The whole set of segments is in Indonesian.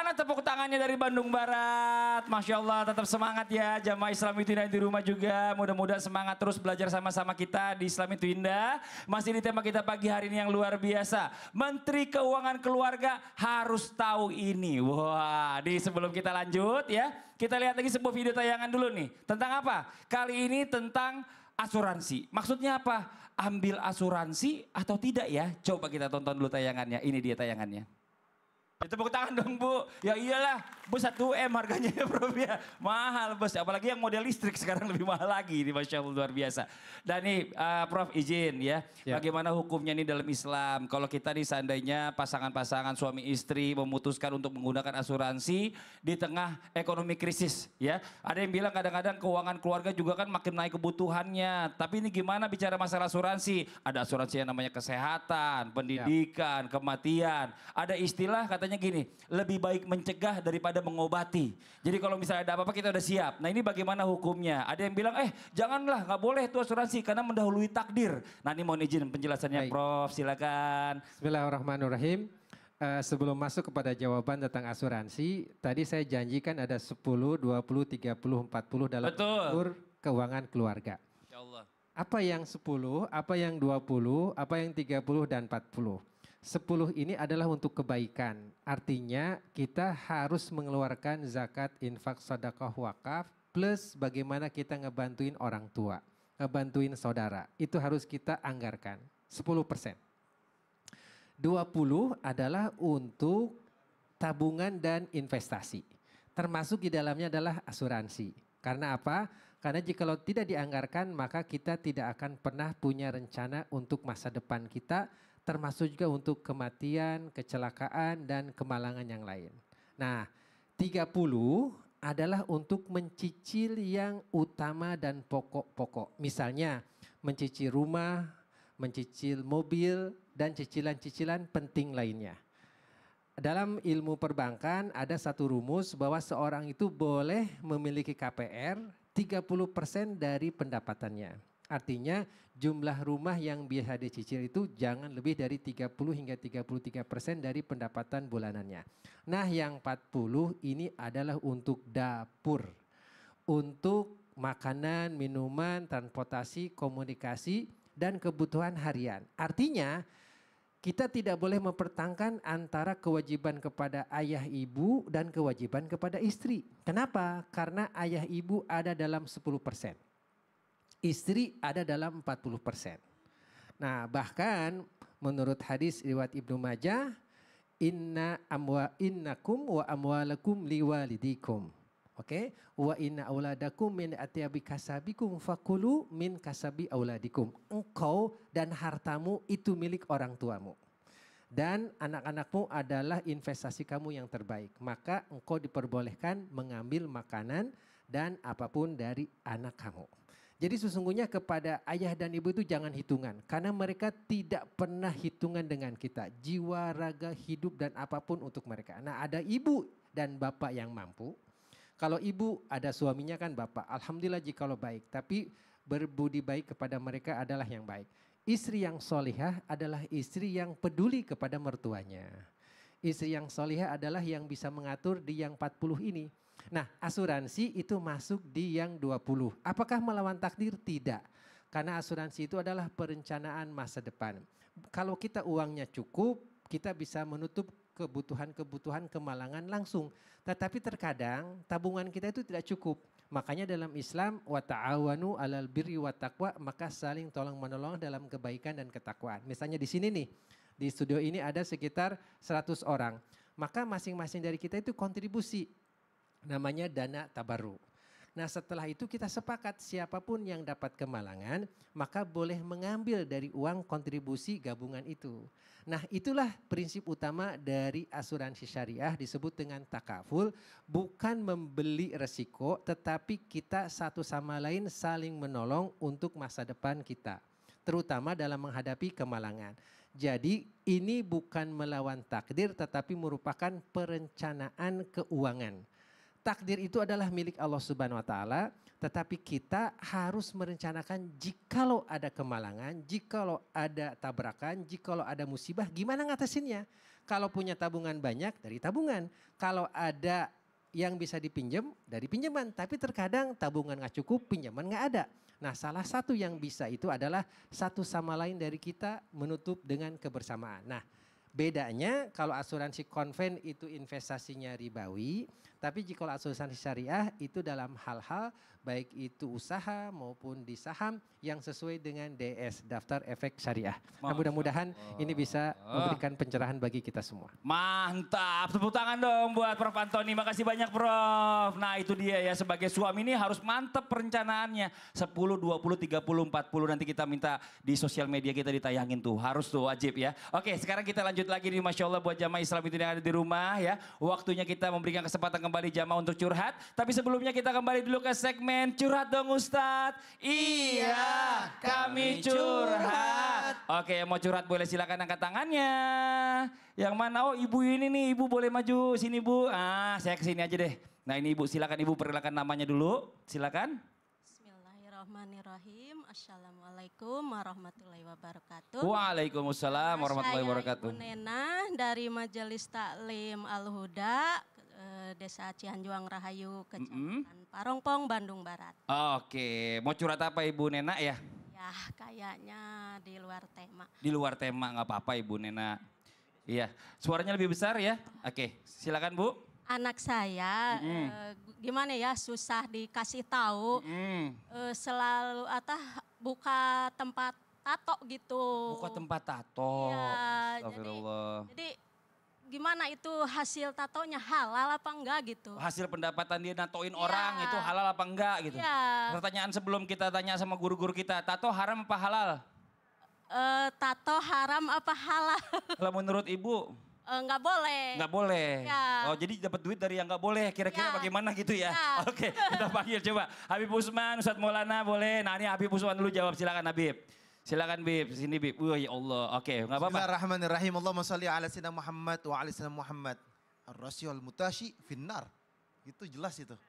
Mana tepuk tangannya dari Bandung Barat? Masya Allah, tetap semangat ya jamaah Islam itu indah di rumah juga. Mudah-mudahan semangat terus belajar sama-sama kita di Islam itu indah. Masih di tema kita pagi hari ini yang luar biasa. Menteri Keuangan Keluarga harus tahu ini. Wah, sebelum kita lanjut ya, kita lihat lagi sebuah video tayangan dulu nih. Tentang apa? Kali ini tentang asuransi. Maksudnya apa? Ambil asuransi atau tidak ya? Coba kita tonton dulu tayangannya. Ini dia tayangannya. Ya, tepuk tangan dong Bu. Ya iyalah, Bu 1M harganya ya Bro ya. Mahal bos, apalagi yang model listrik sekarang lebih mahal lagi. Ini Masya Allah luar biasa. Dan nih Prof izin ya, bagaimana hukumnya ini dalam Islam. Kalau kita nih seandainya pasangan-pasangan suami istri memutuskan untuk menggunakan asuransi di tengah ekonomi krisis ya. Ada yang bilang kadang-kadang keuangan keluarga juga kan makin naik kebutuhannya. Tapi ini gimana bicara masalah asuransi? Ada asuransi yang namanya kesehatan, pendidikan, kematian. Ada istilah katanya gini, lebih baik mencegah daripada mengobati. Jadi kalau misalnya ada apa-apa kita udah siap. Nah ini bagaimana hukumnya? Ada yang bilang, janganlah, nggak boleh itu asuransi karena mendahului takdir. Nah ini mohon izin penjelasannya. Baik. Prof, silakan. Bismillahirrahmanirrahim. Sebelum masuk kepada jawaban tentang asuransi, tadi saya janjikan ada 10, 20, 30, 40 dalam unsur keuangan keluarga. Ya Allah. Apa yang 10, apa yang 20, apa yang 30 dan 40. 10 ini adalah untuk kebaikan. Artinya kita harus mengeluarkan zakat, infak, sedekah, wakaf. Plus bagaimana kita ngebantuin orang tua. Ngebantuin saudara. Itu harus kita anggarkan. 10%. 20 adalah untuk tabungan dan investasi. Termasuk di dalamnya adalah asuransi. Karena apa? Karena jika tidak dianggarkan maka kita tidak akan pernah punya rencana untuk masa depan kita. Termasuk juga untuk kematian, kecelakaan, dan kemalangan yang lain. Nah, 30 adalah untuk mencicil yang utama dan pokok-pokok. Misalnya, mencicil rumah, mencicil mobil, dan cicilan-cicilan penting lainnya. Dalam ilmu perbankan ada satu rumus bahwa seorang itu boleh memiliki KPR 30% dari pendapatannya. Artinya jumlah rumah yang biasa dicicil itu jangan lebih dari 30 hingga 33% dari pendapatan bulanannya. Nah yang 40 ini adalah untuk dapur. Untuk makanan, minuman, transportasi, komunikasi, dan kebutuhan harian. Artinya kita tidak boleh mempertangkan antara kewajiban kepada ayah ibu dan kewajiban kepada istri. Kenapa? Karena ayah ibu ada dalam 10%. Istri ada dalam 40%. Nah bahkan menurut hadis riwayat Ibnu Majah, innakum wa amwalakum liwalidikum. Oke, wa inna auladakum min atyabi kasabikum fakulu min kasabi auladikum. Engkau dan hartamu itu milik orang tuamu. Dan anak-anakmu adalah investasi kamu yang terbaik. Maka engkau diperbolehkan mengambil makanan dan apapun dari anak kamu. Jadi sesungguhnya kepada ayah dan ibu itu jangan hitungan. Karena mereka tidak pernah hitungan dengan kita. Jiwa, raga, hidup dan apapun untuk mereka. Nah ada ibu dan bapak yang mampu. Kalau ibu ada suaminya kan bapak. Alhamdulillah jikalau baik. Tapi berbudi baik kepada mereka adalah yang baik. Istri yang solihah adalah istri yang peduli kepada mertuanya. Istri yang solihah adalah yang bisa mengatur di yang 40 ini. Nah asuransi itu masuk di yang 20. Apakah melawan takdir? Tidak. Karena asuransi itu adalah perencanaan masa depan. Kalau kita uangnya cukup, kita bisa menutup kebutuhan-kebutuhan kemalangan langsung. Tetapi terkadang tabungan kita itu tidak cukup. Makanya dalam Islam, wa ta'awanu 'alal birri wat taqwa, maka saling tolong menolong dalam kebaikan dan ketakwaan. Misalnya di sini nih, di studio ini ada sekitar 100 orang. Maka masing-masing dari kita itu kontribusi. Namanya dana tabarruk. Nah setelah itu kita sepakat siapapun yang dapat kemalangan maka boleh mengambil dari uang kontribusi gabungan itu. Nah itulah prinsip utama dari asuransi syariah disebut dengan takaful. Bukan membeli resiko tetapi kita satu sama lain saling menolong untuk masa depan kita. Terutama dalam menghadapi kemalangan. Jadi ini bukan melawan takdir tetapi merupakan perencanaan keuangan. Takdir itu adalah milik Allah Subhanahu wa taala, tetapi kita harus merencanakan jikalau ada kemalangan, jikalau ada tabrakan, jikalau ada musibah, gimana ngatasinnya? Kalau punya tabungan banyak dari tabungan. Kalau ada yang bisa dipinjam dari pinjaman. Tapi terkadang tabungan nggak cukup, pinjaman nggak ada. Nah salah satu yang bisa itu adalah satu sama lain dari kita menutup dengan kebersamaan. Nah bedanya kalau asuransi konven itu investasinya ribawi. Tapi jika asuransi syariah itu dalam hal-hal baik itu usaha maupun di saham yang sesuai dengan DS, Daftar Efek Syariah. Nah mudah-mudahan ini bisa memberikan pencerahan bagi kita semua. Mantap, tepuk tangan dong buat Prof. Antoni, makasih banyak Prof. Nah itu dia ya, sebagai suami ini harus mantep perencanaannya. 10, 20, 30, 40 nanti kita minta di sosial media kita ditayangin tuh, harus tuh wajib ya. Oke sekarang kita lanjut lagi nih, Masya Allah buat jamaah Islam itu yang ada di rumah ya. Waktunya kita memberikan kesempatan kembali jamaah untuk curhat. Tapi sebelumnya kita kembali dulu ke segmen Curhat Dong Ustadz. Iya, kami curhat. Oke, mau curhat boleh silakan angkat tangannya. Yang mana? Oh, ibu ini nih, ibu boleh maju sini bu. Ah, saya kesini aja deh. Nah ini ibu, silakan ibu perkenalkan namanya dulu. Silakan. Bismillahirrahmanirrahim. Assalamualaikum warahmatullahi wabarakatuh. Waalaikumsalam warahmatullahi wabarakatuh. Saya Ibu Nena dari Majelis Taklim Al-Huda, Desa Cihanjuang Rahayu, Kecamatan Parongpong, Bandung Barat. Oke, mau curhat apa Ibu Nena ya? Ya, kayaknya di luar tema. Di luar tema nggak apa-apa Ibu Nena. Iya, suaranya lebih besar ya. Oke, silakan Bu. Anak saya gimana ya, susah dikasih tahu. Selalu buka tempat tato gitu. Buka tempat tato. Iya, Astagfirullah. jadi gimana itu hasil tatonya, halal apa enggak gitu. Hasil pendapatan dia natoin orang itu halal apa enggak gitu. Iya. Pertanyaan sebelum kita tanya sama guru-guru kita, tato haram apa halal? Tato haram apa halal? Kalau menurut Ibu? Enggak boleh. Enggak boleh. Ya. Oh jadi dapat duit dari yang enggak boleh. Kira-kira Ya. bagaimana gitu ya? Ya. Oke, kita panggil coba. Habib Usman, Ustadz Maulana boleh. Nah ini Habib Usman dulu jawab, silakan Habib. Silakan Bib, sini Bib. Wah ya Allah, oke nggak apa-apa. Bismillahirrahmanirrahim. Allahumma salli ala sayyidina Muhammad wa ala sayyidina Muhammad. Ar-rasyul mutashi finnar. Itu jelas itu.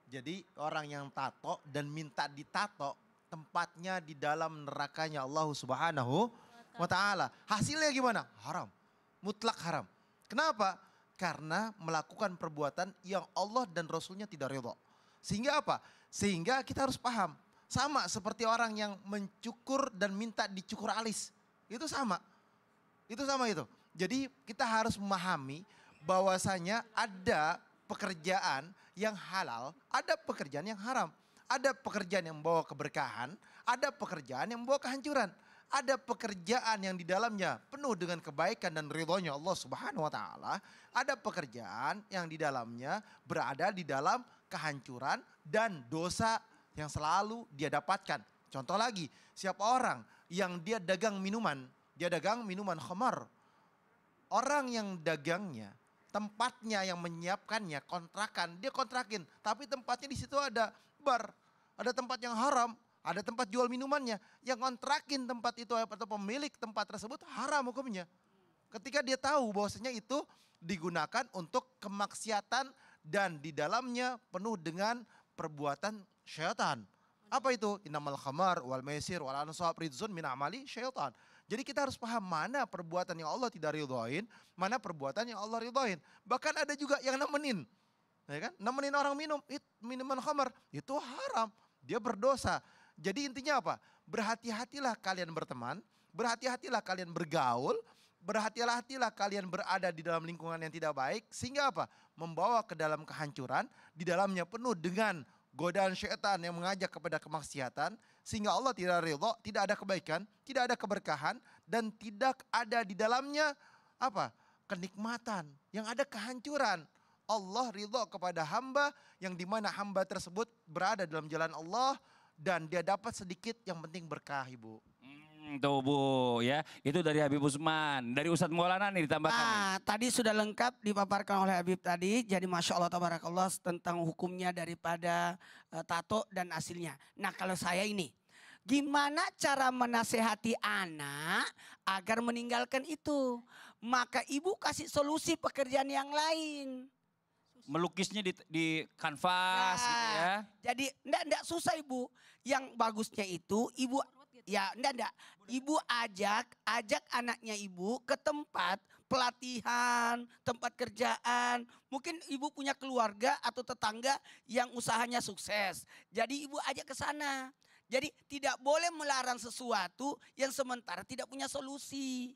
Jadi orang yang tato dan minta ditato, tempatnya di dalam nerakanya Allah Subhanahu wa ta'ala. Hasilnya gimana? Haram. Mutlak haram. Kenapa? Karena melakukan perbuatan yang Allah dan Rasulnya tidak ridho. Sehingga apa? Sehingga kita harus paham. Sama seperti orang yang mencukur dan minta dicukur alis. Itu sama. Itu sama itu. Jadi kita harus memahami bahwasanya ada pekerjaan yang halal, ada pekerjaan yang haram. Ada pekerjaan yang membawa keberkahan, ada pekerjaan yang membawa kehancuran. Ada pekerjaan yang di dalamnya penuh dengan kebaikan dan ridhonya Allah Subhanahu wa ta'ala. Ada pekerjaan yang di dalamnya berada di dalam kehancuran dan dosa yang selalu dia dapatkan. Contoh lagi, siapa orang yang dia dagang minuman khamar. Orang yang dagangnya, tempatnya yang menyiapkannya, kontrakan, dia kontrakin. Tapi tempatnya di situ ada bar, ada tempat yang haram, ada tempat jual minumannya. Yang kontrakin tempat itu atau pemilik tempat tersebut haram hukumnya. Ketika dia tahu bahwasanya itu digunakan untuk kemaksiatan dan di dalamnya penuh dengan perbuatan syaitan. Apa itu? Innamal khamar wal maisir wal ansab rizun min amali syaitan. Jadi kita harus paham mana perbuatan yang Allah tidak ridhoin, mana perbuatan yang Allah ridhoin. Bahkan ada juga yang nemenin. Ya kan? Nemenin orang minum, minuman khamar, itu haram. Dia berdosa. Jadi intinya apa? Berhati-hatilah kalian berteman, berhati-hatilah kalian bergaul, berhati-hatilah kalian berada di dalam lingkungan yang tidak baik. Sehingga apa? Membawa ke dalam kehancuran, di dalamnya penuh dengan godaan syaitan yang mengajak kepada kemaksiatan. Sehingga Allah tidak ridho, tidak ada kebaikan, tidak ada keberkahan. Dan tidak ada di dalamnya apa? Kenikmatan, yang ada kehancuran. Allah ridho kepada hamba yang dimana hamba tersebut berada dalam jalan Allah. Dan dia dapat sedikit yang penting berkah Ibu. Tuh Bu ya, itu dari Habib Usman. Dari Ustadz Maulana nih ditambahkan. Tadi sudah lengkap dipaparkan oleh Habib tadi. Jadi Masya Allah tabarakallah tentang hukumnya daripada tato dan hasilnya. Nah kalau saya ini, gimana cara menasehati anak agar meninggalkan itu? Maka ibu kasih solusi pekerjaan yang lain. Melukisnya di kanvas gitu ya. Jadi enggak susah Ibu. Yang bagusnya itu Ibu, ya enggak. Ibu ajak anaknya Ibu ke tempat pelatihan, tempat kerjaan. Mungkin ibu punya keluarga atau tetangga yang usahanya sukses. Jadi ibu ajak ke sana. Jadi tidak boleh melarang sesuatu yang sementara tidak punya solusi.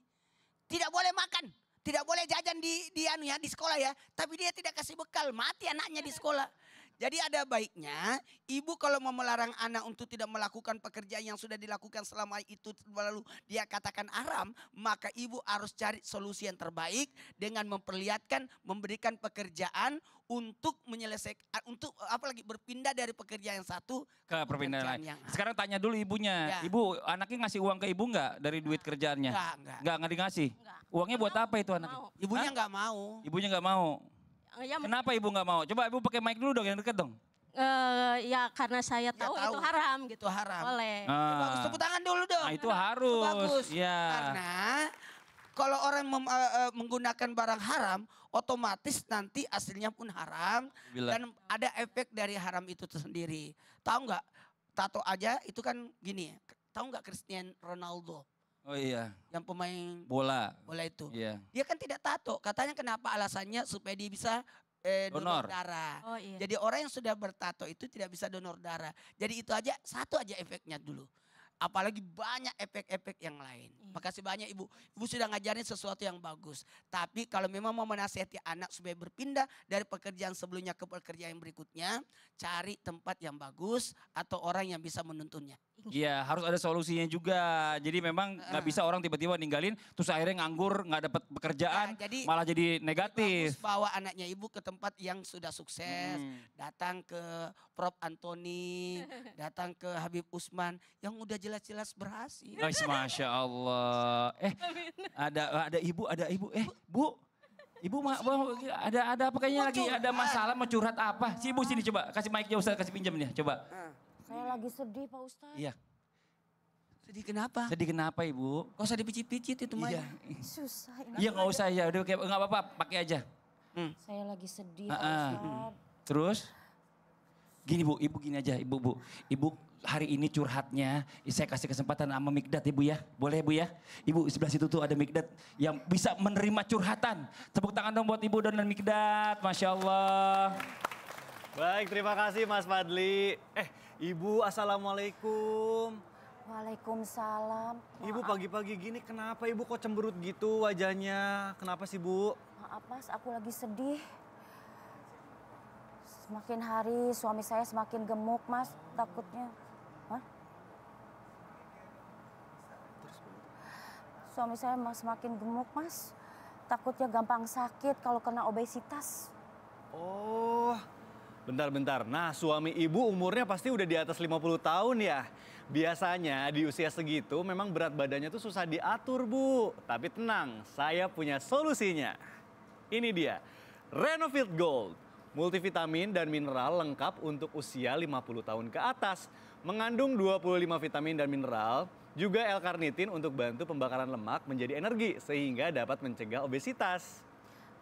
Tidak boleh makan, tidak boleh jajan di sekolah ya. Tapi dia tidak kasih bekal, mati anaknya di sekolah. Jadi ada baiknya ibu kalau mau melarang anak untuk tidak melakukan pekerjaan yang sudah dilakukan selama itu lalu dia katakan haram, maka ibu harus cari solusi yang terbaik dengan memperlihatkan, memberikan pekerjaan untuk menyelesaikan, untuk apalagi berpindah dari pekerjaan yang satu Ke perpindahan lain. yang Sekarang tanya dulu ibunya. Ya. Ibu anaknya ngasih uang ke ibu nggak dari duit kerjaannya? Enggak. Ngasih. Enggak. Uangnya buat apa itu anaknya? Mau. Ibunya Hah? nggak mau. Ibunya nggak mau. Ya, Kenapa ibu nggak mau? Coba ibu pakai mic dulu dong yang deket dong. ya karena saya tahu itu haram gitu. Itu haram. Boleh. Bagus, tepuk tangan dulu dong. Nah, itu harus. Bagus. Ya. Karena kalau orang menggunakan barang haram, otomatis nanti hasilnya pun haram. Bila. Dan ada efek dari haram itu sendiri. Tahu nggak? Tato aja itu kan gini. Tahu nggak Cristiano Ronaldo? Oh iya. Yang pemain Bola. bola itu. Iya. Dia kan tidak tato. Katanya kenapa alasannya supaya dia bisa donor darah. Oh iya. Jadi orang yang sudah bertato itu tidak bisa donor darah. Jadi itu aja, satu aja efeknya dulu. Apalagi banyak efek-efek yang lain. Makasih banyak ibu. Ibu sudah ngajarin sesuatu yang bagus. Tapi kalau memang mau menasihati anak supaya berpindah dari pekerjaan sebelumnya ke pekerjaan yang berikutnya. Cari tempat yang bagus atau orang yang bisa menuntunnya. Iya, harus ada solusinya juga. Jadi memang nggak bisa orang tiba-tiba ninggalin, terus akhirnya nganggur, nggak dapat pekerjaan, Jadi malah jadi bagus negatif. bawa anaknya ibu ke tempat yang sudah sukses. Datang ke Prof. Antoni, datang ke Habib Usman yang udah jelas-jelas berhasil. Guys, Masya Allah. Ada ibu. Bu. Ibu ada apa kayaknya lagi ada masalah mau curhat apa? Si ibu sini coba kasih mic-nya Ustaz, kasih pinjam nih, coba. Saya lagi sedih Pak Ustadz. Iya. Sedih kenapa? Sedih kenapa ibu? Gak usah dipicit-picit itu Iya. Maya. Susah ini. Iya nggak usah ya, udah nggak apa-apa, pakai aja. Saya lagi sedih Pak Ah, ah. Ustadz. Terus? Gini bu, ibu gini aja, ibu. Ibu hari ini curhatnya, saya kasih kesempatan sama Mikdad ibu ya. Boleh bu ya? Ibu sebelah situ tuh ada Mikdad yang bisa menerima curhatan. Tepuk tangan dong buat ibu dan Mikdad, Masya Allah. Baik, terima kasih Mas Fadli. Ibu, Assalamualaikum. Waalaikumsalam. Ibu pagi-pagi gini kenapa ibu kok cemberut gitu wajahnya? Kenapa sih bu? Maaf Mas, aku lagi sedih. Semakin hari suami saya semakin gemuk Mas, takutnya. Hah? Suami saya semakin gemuk Mas, takutnya gampang sakit kalau kena obesitas. Oh, bentar. Nah, suami ibu umurnya pasti udah di atas 50 tahun ya. Biasanya di usia segitu memang berat badannya tuh susah diatur bu. Tapi tenang, saya punya solusinya. Ini dia, Renovit Gold. Multivitamin dan mineral lengkap untuk usia 50 tahun ke atas. Mengandung 25 vitamin dan mineral, juga L-karnitin untuk bantu pembakaran lemak menjadi energi sehingga dapat mencegah obesitas.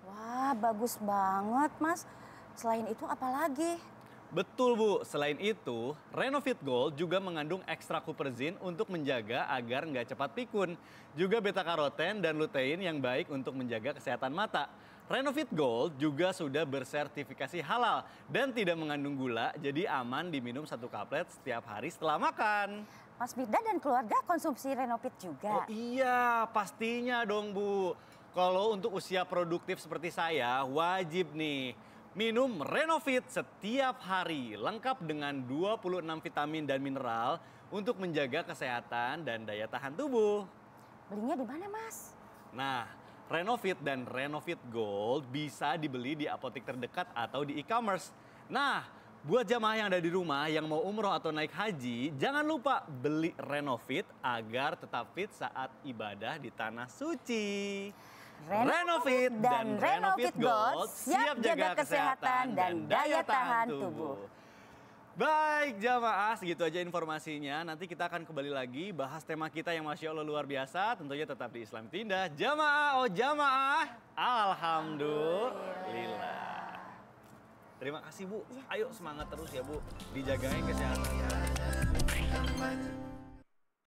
Wah, bagus banget Mas. Selain itu apa lagi? Betul Bu, selain itu Renovit Gold juga mengandung ekstra kuperzin untuk menjaga agar nggak cepat pikun. Juga beta karoten dan lutein yang baik untuk menjaga kesehatan mata. Renovit Gold juga sudah bersertifikasi halal dan tidak mengandung gula, jadi aman diminum 1 kaplet setiap hari setelah makan. Mas Mikdad dan keluarga konsumsi Renovit juga. Oh iya, pastinya dong Bu. Kalau untuk usia produktif seperti saya, wajib nih minum Renovit setiap hari. Lengkap dengan 26 vitamin dan mineral untuk menjaga kesehatan dan daya tahan tubuh. Belinya di mana Mas? Nah, Renovit dan Renovit Gold bisa dibeli di apotek terdekat atau di e-commerce. Nah, buat jamaah yang ada di rumah yang mau umroh atau naik haji, jangan lupa beli Renovit agar tetap fit saat ibadah di tanah suci. Renovit dan Renovit Gold siap jaga kesehatan dan daya tahan tubuh. Baik jamaah, segitu aja informasinya. Nanti kita akan kembali lagi bahas tema kita yang Masya Allah luar biasa. Tentunya tetap di Islam Tindah. Jamaah, oh jamaah. Alhamdulillah. Terima kasih Bu. Ayo semangat terus ya Bu. Dijagain kesehatan.